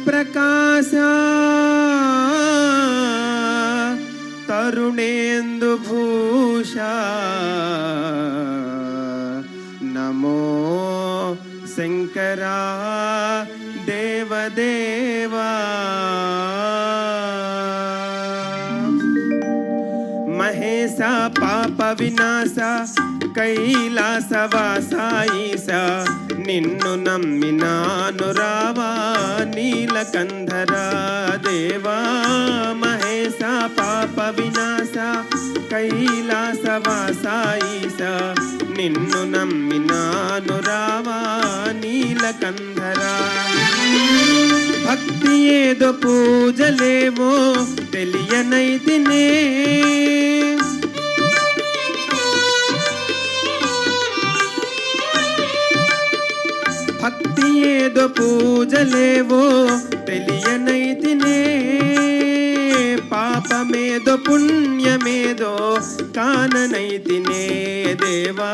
ప్రకాశ తరుణేందు భూష నమో శంకరా దేవదేవా మహేశ పాప వినాశ కైలాసవాస ఈశ నిన్ను నమ్మినాను రావా నీలకంధరా దేవా మహేశ పాప వినాశ కైలాసవాస ఈశ నిన్ను నమ్మినాను రావా నీలకంధరా భక్తి ఏదో పూజలేవో తెలియనైతినే భక్తి ఏదో పూజలేవో తెలియనైతినే పాపమేదో పుణ్యమేదో కాననైతినే దేవా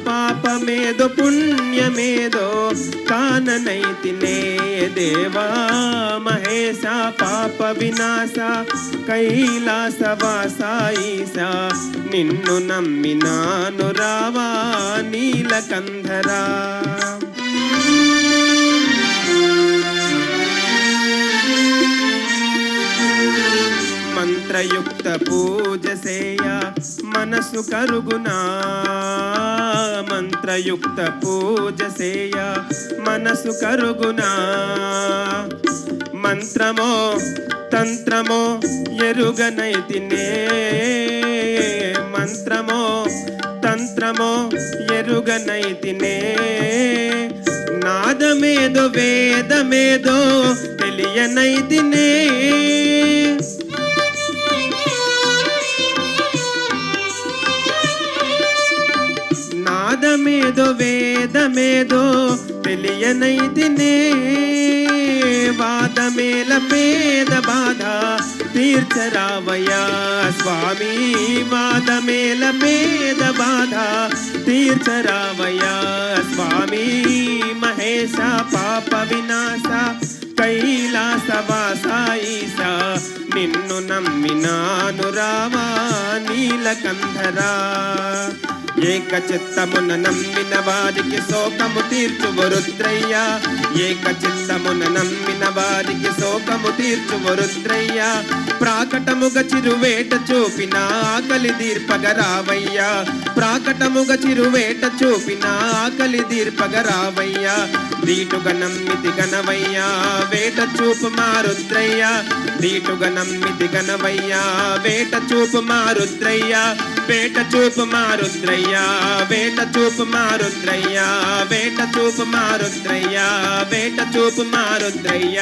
పాపమేదో పుణ్యమేదో కాననైతినే దేవా మహేశ పాప వినాశ కైలాసవాస ఈశ నిన్ను నమ్మినాను రావా నీలకంధరా మంత్రయుక్త పూజ సేయ మనసు కరుగునా మంత్రయుక్త పూజ సేయ మనసు కరుగునా మంత్రమో తంత్రమో ఎరుగనైతినే మంత్రమో తంత్రమో ఎరుగనైతినే నాదమేదో వేదమేదో తెలియనైతినే నాదమేదో వేదమేదో తెలియనైతినే వాదమేల పేద బాధ తీర్చరావయ్యా స్వామి వాదమేల పేద బాధ తీర్చరావయ్యా స్వామి మహేశ పాప వినాశ కైలాసవాస ఈశ నిన్ను నమ్మినాను రావా నీలకంధరా ఏక చిత్తమున నమ్మిన వారికి శోకము తీర్చువు రుద్రయ్య ఏక చిత్తమున నమ్మిన వారికి శోకము తీర్చువు రుద్రయ్య ప్రాకటముగ చిరువేట చూపిన ఆకలి దీర్పగరావయ్యా ప్రాకటముగ చిరువేట చూపిన ఆకలి దీర్పగరావయ్యా దీటుగా నమ్మితి గణవయ్యా వేట చూపు మా రుద్రయ్య దీటుగా నమ్మితి గణవయ్యా వేట చూపు మా రుద్రయ్య వేట చూపు మా రుద్రయ్య వేట చూపు మా రుద్రయ్య వేట చూపు మా రుద్రయ్య వేట చూపు మా రుద్రయ్య